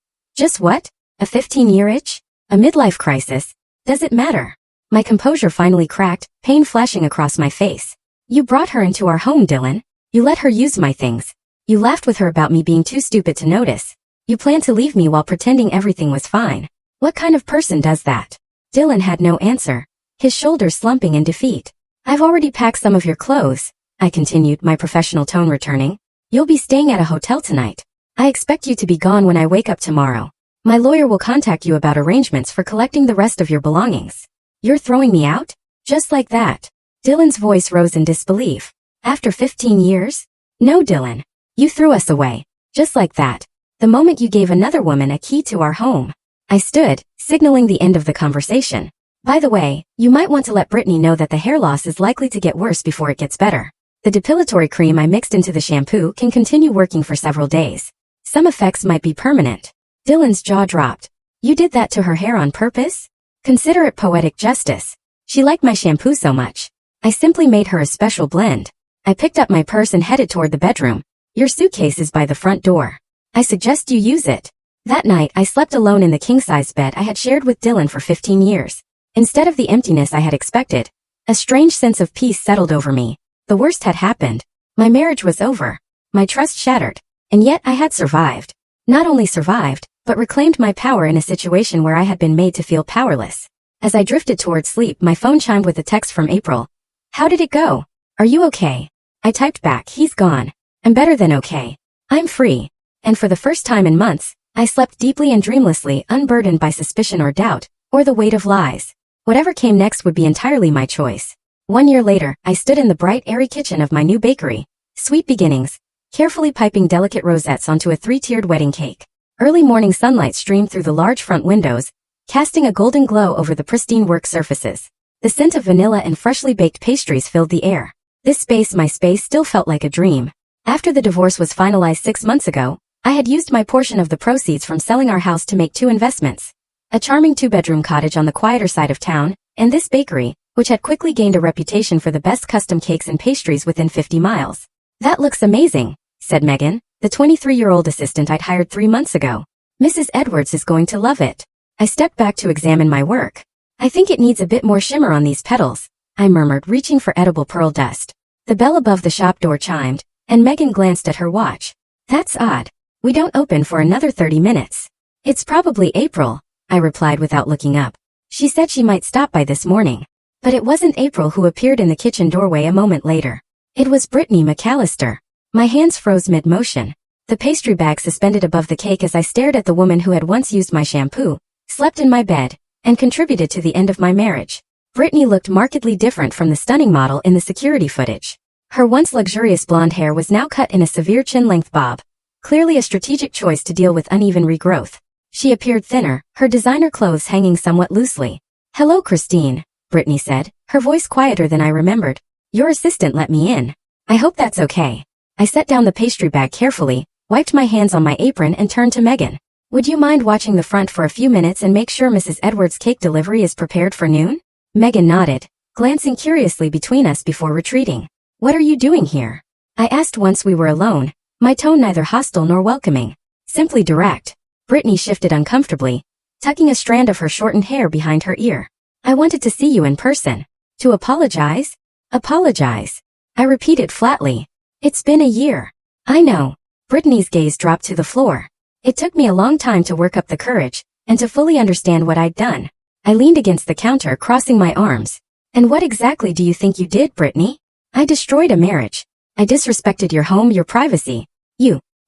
what? A 15-year itch? A midlife crisis? Does it matter? My composure finally cracked, pain flashing across my face. You brought her into our home, Dylan. You let her use my things. You laughed with her about me being too stupid to notice. You planned to leave me while pretending everything was fine. What kind of person does that? Dylan had no answer. his shoulders slumping in defeat. I've already packed some of your clothes, I continued, my professional tone returning. You'll be staying at a hotel tonight. I expect you to be gone when I wake up tomorrow. My lawyer will contact you about arrangements for collecting the rest of your belongings. You're throwing me out? Just like that? Dylan's voice rose in disbelief. After 15 years? No, Dylan. You threw us away. Just like that. The moment you gave another woman a key to our home. I stood, signaling the end of the conversation. By the way, you might want to let Brittany know that the hair loss is likely to get worse before it gets better. The depilatory cream I mixed into the shampoo can continue working for several days. Some effects might be permanent. Dylan's jaw dropped. You did that to her hair on purpose? Consider it poetic justice. She liked my shampoo so much. I simply made her a special blend. I picked up my purse and headed toward the bedroom. Your suitcase is by the front door. I suggest you use it. That night I slept alone in the king-size bed I had shared with Dylan for 15 years. Instead of the emptiness I had expected, a strange sense of peace settled over me. The worst had happened. My marriage was over. My trust shattered. And yet I had survived. Not only survived, but reclaimed my power in a situation where I had been made to feel powerless. As I drifted toward sleep, my phone chimed with a text from April. How did it go? Are you okay? I typed back, he's gone. I'm better than okay. I'm free. And for the first time in months, I slept deeply and dreamlessly, unburdened by suspicion or doubt, or the weight of lies. Whatever came next would be entirely my choice. 1 year later, I stood in the bright, airy kitchen of my new bakery. Sweet beginnings. Carefully piping delicate rosettes onto a 3-tiered wedding cake. Early morning sunlight streamed through the large front windows, casting a golden glow over the pristine work surfaces. The scent of vanilla and freshly baked pastries filled the air. This space, my space, still felt like a dream. After the divorce was finalized 6 months ago, I had used my portion of the proceeds from selling our house to make 2 investments. A charming 2-bedroom cottage on the quieter side of town, and this bakery, which had quickly gained a reputation for the best custom cakes and pastries within 50 miles. That looks amazing, said Megan, the 23-year-old assistant I'd hired 3 months ago. Mrs. Edwards is going to love it. I stepped back to examine my work. I think it needs a bit more shimmer on these petals, I murmured, reaching for edible pearl dust. The bell above the shop door chimed, and Megan glanced at her watch. That's odd. We don't open for another 30 minutes. It's probably April, I replied without looking up. She said she might stop by this morning. But it wasn't April who appeared in the kitchen doorway a moment later. It was Brittany McAllister. My hands froze mid-motion. The pastry bag suspended above the cake as I stared at the woman who had once used my shampoo, slept in my bed, and contributed to the end of my marriage. Brittany looked markedly different from the stunning model in the security footage. Her once luxurious blonde hair was now cut in a severe chin-length bob, clearly a strategic choice to deal with uneven regrowth. She appeared thinner, her designer clothes hanging somewhat loosely. Hello, Christine, Brittany said, her voice quieter than I remembered. Your assistant let me in. I hope that's okay. I set down the pastry bag carefully, wiped my hands on my apron and turned to Megan. Would you mind watching the front for a few minutes and make sure Mrs. Edwards' cake delivery is prepared for noon? Megan nodded, glancing curiously between us before retreating. What are you doing here? I asked once we were alone, my tone neither hostile nor welcoming. Simply direct. Brittany shifted uncomfortably, tucking a strand of her shortened hair behind her ear. I wanted to see you in person. To apologize? Apologize. I repeated flatly. It's been a year. I know. Brittany's gaze dropped to the floor. It took me a long time to work up the courage, and to fully understand what I'd done. I leaned against the counter, crossing my arms. And what exactly do you think you did, Brittany? I destroyed a marriage. I disrespected your home, your privacy.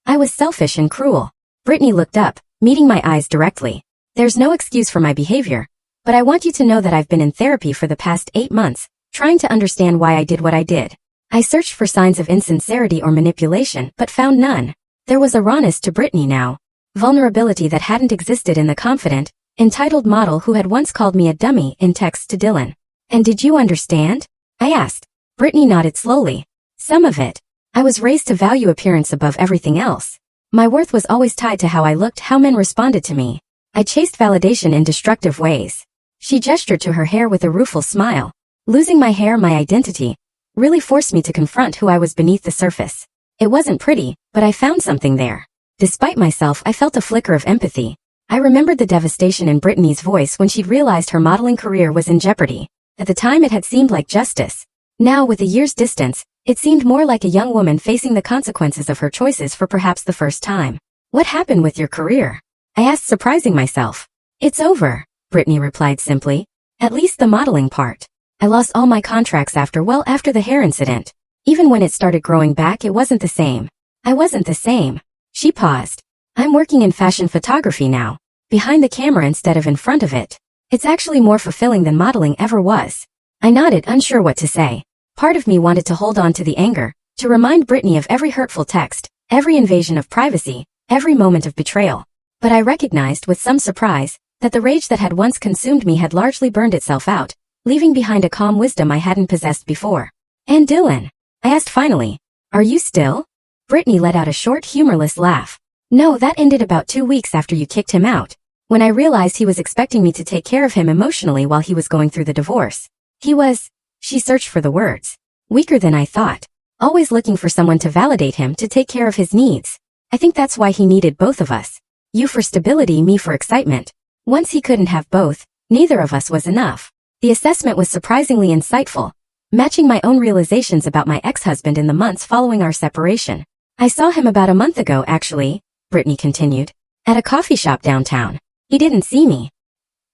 I was selfish and cruel. Brittany looked up, meeting my eyes directly. There's no excuse for my behavior, but I want you to know that I've been in therapy for the past 8 months, trying to understand why I did what I did. I searched for signs of insincerity or manipulation, but found none. There was a rawness to Brittany now. Vulnerability that hadn't existed in the confident, entitled model who had once called me a dummy in texts to Dylan. And did you understand? I asked. Brittany nodded slowly. Some of it. I was raised to value appearance above everything else. My worth was always tied to how I looked, how men responded to me. I chased validation in destructive ways. She gestured to her hair with a rueful smile. Losing my hair, my identity, really forced me to confront who I was beneath the surface. It wasn't pretty, but I found something there. Despite myself, I felt a flicker of empathy. I remembered the devastation in Brittany's voice when she'd realized her modeling career was in jeopardy. At the time it had seemed like justice. Now, with a year's distance, it seemed more like a young woman facing the consequences of her choices for perhaps the first time. What happened with your career? I asked, surprising myself. It's over, Brittany replied simply. At least the modeling part. I lost all my contracts after the hair incident. Even when it started growing back, it wasn't the same. I wasn't the same. She paused. I'm working in fashion photography now. Behind the camera instead of in front of it. It's actually more fulfilling than modeling ever was. I nodded, unsure what to say. Part of me wanted to hold on to the anger, to remind Brittany of every hurtful text, every invasion of privacy, every moment of betrayal. But I recognized with some surprise that the rage that had once consumed me had largely burned itself out, leaving behind a calm wisdom I hadn't possessed before. And Dylan? I asked finally. Are you still? Brittany let out a short, humorless laugh. No, that ended about 2 weeks after you kicked him out. When I realized he was expecting me to take care of him emotionally while he was going through the divorce. He was, she searched for the words, weaker than I thought. Always looking for someone to validate him, to take care of his needs. I think that's why he needed both of us. You for stability, me for excitement. Once he couldn't have both, neither of us was enough. The assessment was surprisingly insightful, matching my own realizations about my ex-husband in the months following our separation. I saw him about a month ago, actually, Brittany continued, at a coffee shop downtown. He didn't see me.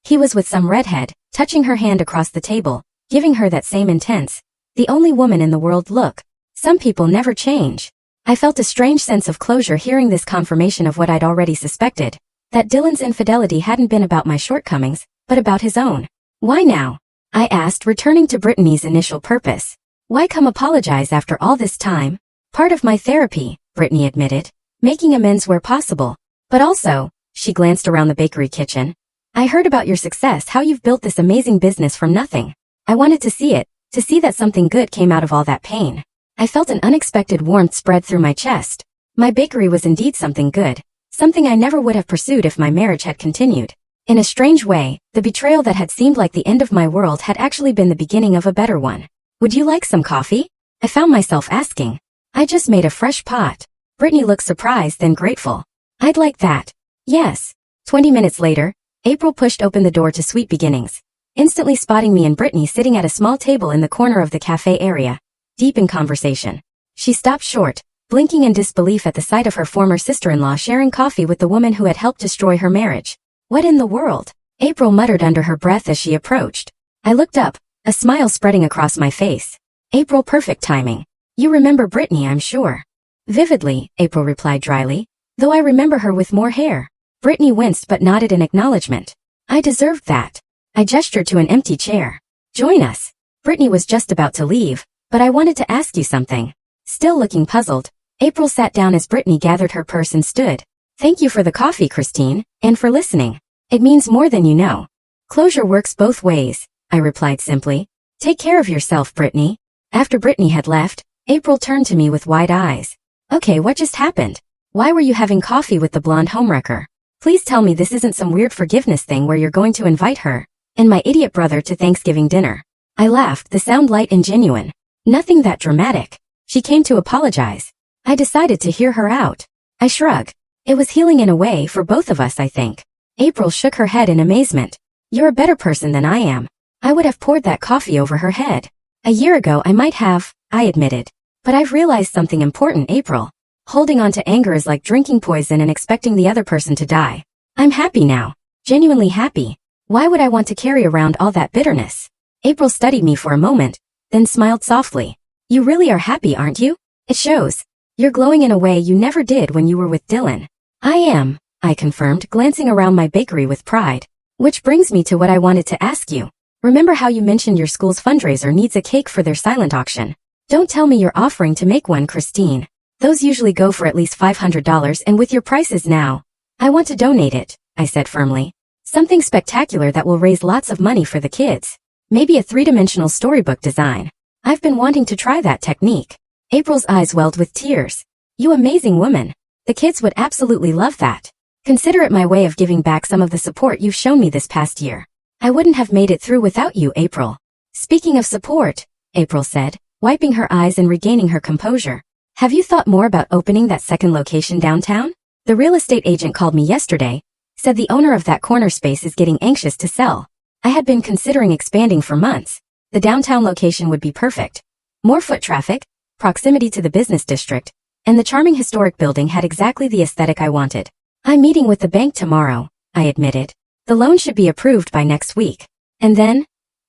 He was with some redhead, touching her hand across the table, giving her that same intense, the only woman in the world look. Some people never change. I felt a strange sense of closure hearing this confirmation of what I'd already suspected, that Dylan's infidelity hadn't been about my shortcomings, but about his own. Why now? I asked, returning to Brittany's initial purpose. Why come apologize after all this time? Part of my therapy, Brittany admitted, making amends where possible. But also, she glanced around the bakery kitchen. I heard about your success, how you've built this amazing business from nothing. I wanted to see it, to see that something good came out of all that pain. I felt an unexpected warmth spread through my chest. My bakery was indeed something good, something I never would have pursued if my marriage had continued. In a strange way, the betrayal that had seemed like the end of my world had actually been the beginning of a better one. Would you like some coffee? I found myself asking. I just made a fresh pot. Brittany looked surprised, then grateful. I'd like that. Yes. 20 minutes later, April pushed open the door to Sweet Beginnings, instantly spotting me and Brittany sitting at a small table in the corner of the cafe area, deep in conversation. She stopped short, blinking in disbelief at the sight of her former sister-in-law sharing coffee with the woman who had helped destroy her marriage. What in the world? April muttered under her breath as she approached. I looked up, a smile spreading across my face. April, perfect timing. You remember Brittany, I'm sure. Vividly, April replied dryly, though I remember her with more hair. Brittany winced but nodded in acknowledgement. I deserved that. I gestured to an empty chair. Join us. Brittany was just about to leave, but I wanted to ask you something. Still looking puzzled, April sat down as Brittany gathered her purse and stood. Thank you for the coffee, Christine, and for listening. It means more than you know. Closure works both ways, I replied simply. Take care of yourself, Brittany. After Brittany had left, April turned to me with wide eyes. Okay, what just happened? Why were you having coffee with the blonde homewrecker? Please tell me this isn't some weird forgiveness thing where you're going to invite her and my idiot brother to Thanksgiving dinner. I laughed, the sound light and genuine. Nothing that dramatic. She came to apologize. I decided to hear her out. I shrugged. It was healing in a way for both of us, I think. April shook her head in amazement. You're a better person than I am. I would have poured that coffee over her head. A year ago I might have, I admitted. But I've realized something important, April. Holding on to anger is like drinking poison and expecting the other person to die. I'm happy now. Genuinely happy. Why would I want to carry around all that bitterness? April studied me for a moment, then smiled softly. You really are happy, aren't you? It shows. You're glowing in a way you never did when you were with Dylan. I am, I confirmed, glancing around my bakery with pride. Which brings me to what I wanted to ask you. Remember how you mentioned your school's fundraiser needs a cake for their silent auction? Don't tell me you're offering to make one, Christine. Those usually go for at least $500, and with your prices now, I want to donate it, I said firmly. Something spectacular that will raise lots of money for the kids. Maybe a three-dimensional storybook design. I've been wanting to try that technique. April's eyes welled with tears. You amazing woman. The kids would absolutely love that. Consider it my way of giving back some of the support you've shown me this past year. I wouldn't have made it through without you, April. Speaking of support, April said, wiping her eyes and regaining her composure. Have you thought more about opening that second location downtown? The real estate agent called me yesterday, said the owner of that corner space is getting anxious to sell. I had been considering expanding for months. The downtown location would be perfect. More foot traffic, proximity to the business district, and the charming historic building had exactly the aesthetic I wanted. I'm meeting with the bank tomorrow, I admitted. The loan should be approved by next week. And then,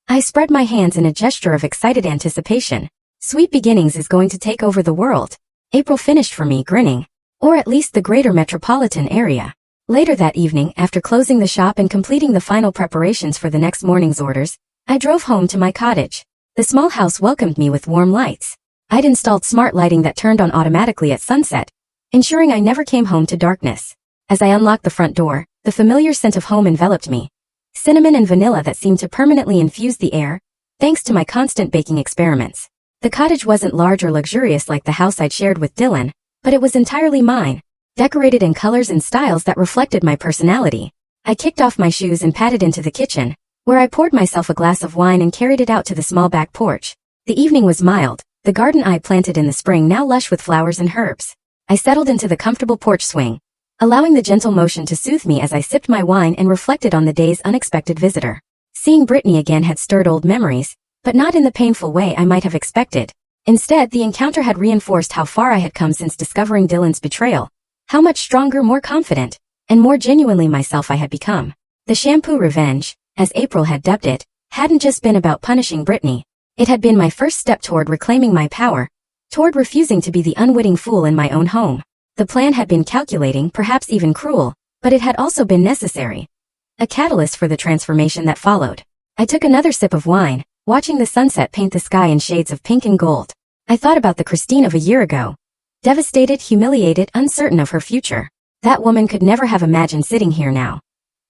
I spread my hands in a gesture of excited anticipation. Sweet Beginnings is going to take over the world. April finished for me, grinning. Or at least the greater metropolitan area. Later that evening, after closing the shop and completing the final preparations for the next morning's orders, I drove home to my cottage. The small house welcomed me with warm lights. I'd installed smart lighting that turned on automatically at sunset, ensuring I never came home to darkness. As I unlocked the front door, the familiar scent of home enveloped me. Cinnamon and vanilla that seemed to permanently infuse the air, thanks to my constant baking experiments. The cottage wasn't large or luxurious like the house I'd shared with Dylan, but it was entirely mine, decorated in colors and styles that reflected my personality. I kicked off my shoes and padded into the kitchen, where I poured myself a glass of wine and carried it out to the small back porch. The evening was mild, the garden I planted in the spring now lush with flowers and herbs. I settled into the comfortable porch swing, allowing the gentle motion to soothe me as I sipped my wine and reflected on the day's unexpected visitor. Seeing Brittany again had stirred old memories, but not in the painful way I might have expected. Instead, the encounter had reinforced how far I had come since discovering Dylan's betrayal, how much stronger, more confident, and more genuinely myself I had become. The shampoo revenge, as April had dubbed it, hadn't just been about punishing Brittany. It had been my first step toward reclaiming my power, toward refusing to be the unwitting fool in my own home. The plan had been calculating, perhaps even cruel, but it had also been necessary. A catalyst for the transformation that followed. I took another sip of wine, watching the sunset paint the sky in shades of pink and gold. I thought about the Christine of a year ago. Devastated, humiliated, uncertain of her future. That woman could never have imagined sitting here now.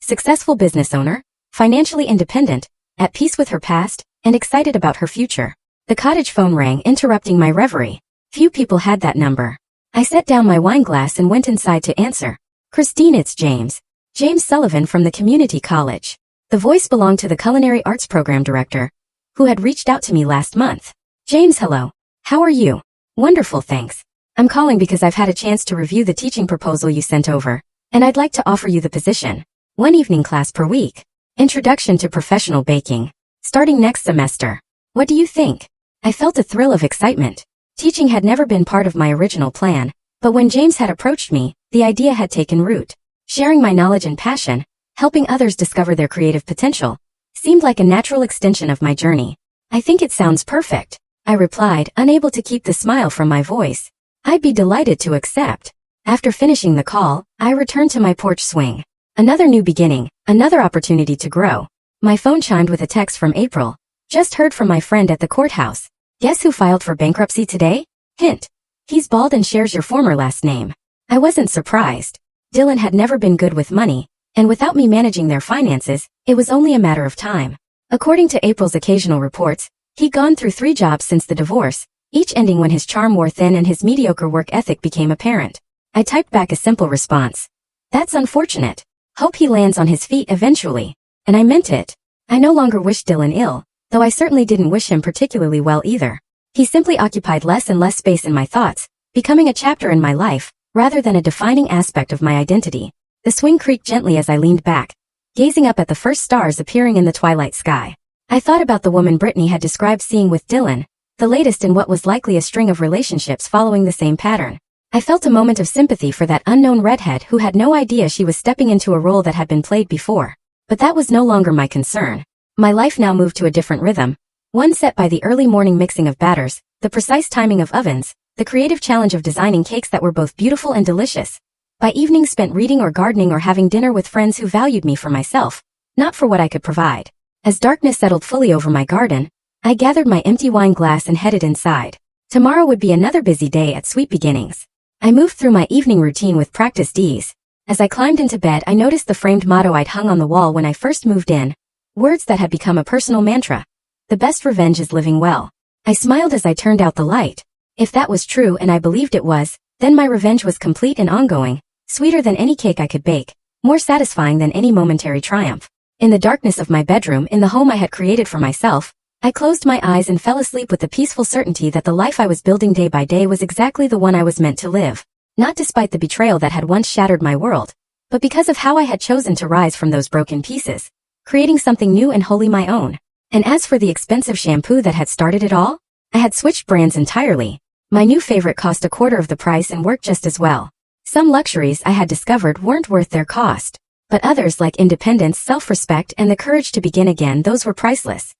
Successful business owner, financially independent, at peace with her past, and excited about her future. The cottage phone rang, interrupting my reverie. Few people had that number. I set down my wine glass and went inside to answer. Christine, it's James. James Sullivan from the community college. The voice belonged to the culinary arts program director, who had reached out to me last month. James, hello. How are you? Wonderful, thanks. I'm calling because I've had a chance to review the teaching proposal you sent over, and I'd like to offer you the position. 1 evening class per week. Introduction to professional baking. Starting next semester. What do you think? I felt a thrill of excitement. Teaching had never been part of my original plan, but when James had approached me, the idea had taken root. Sharing my knowledge and passion, helping others discover their creative potential, seemed like a natural extension of my journey. I think it sounds perfect, I replied, unable to keep the smile from my voice. I'd be delighted to accept. After finishing the call, I returned to my porch swing. Another new beginning, another opportunity to grow. My phone chimed with a text from April. Just heard from my friend at the courthouse. Guess who filed for bankruptcy today? Hint. He's bald and shares your former last name. I wasn't surprised. Dylan had never been good with money, and without me managing their finances, it was only a matter of time. According to April's occasional reports, he'd gone through 3 jobs since the divorce, each ending when his charm wore thin and his mediocre work ethic became apparent. I typed back a simple response. That's unfortunate. Hope he lands on his feet eventually. And I meant it. I no longer wished Dylan ill, though I certainly didn't wish him particularly well either. He simply occupied less and less space in my thoughts, becoming a chapter in my life, rather than a defining aspect of my identity. The swing creaked gently as I leaned back, gazing up at the first stars appearing in the twilight sky. I thought about the woman Brittany had described seeing with Dylan, the latest in what was likely a string of relationships following the same pattern. I felt a moment of sympathy for that unknown redhead who had no idea she was stepping into a role that had been played before. But that was no longer my concern. My life now moved to a different rhythm, one set by the early morning mixing of batters, the precise timing of ovens, the creative challenge of designing cakes that were both beautiful and delicious. By evenings spent reading or gardening or having dinner with friends who valued me for myself, not for what I could provide. As darkness settled fully over my garden, I gathered my empty wine glass and headed inside. Tomorrow would be another busy day at Sweet Beginnings. I moved through my evening routine with practiced ease. As I climbed into bed, I noticed the framed motto I'd hung on the wall when I first moved in. Words that had become a personal mantra. The best revenge is living well. I smiled as I turned out the light. If that was true, and I believed it was, then my revenge was complete and ongoing, sweeter than any cake I could bake, more satisfying than any momentary triumph. In the darkness of my bedroom, in the home I had created for myself, I closed my eyes and fell asleep with the peaceful certainty that the life I was building day by day was exactly the one I was meant to live. Not despite the betrayal that had once shattered my world, but because of how I had chosen to rise from those broken pieces, creating something new and wholly my own. And as for the expensive shampoo that had started it all, I had switched brands entirely. My new favorite cost a quarter of the price and worked just as well. Some luxuries I had discovered weren't worth their cost, but others like independence, self-respect, and the courage to begin again, those were priceless.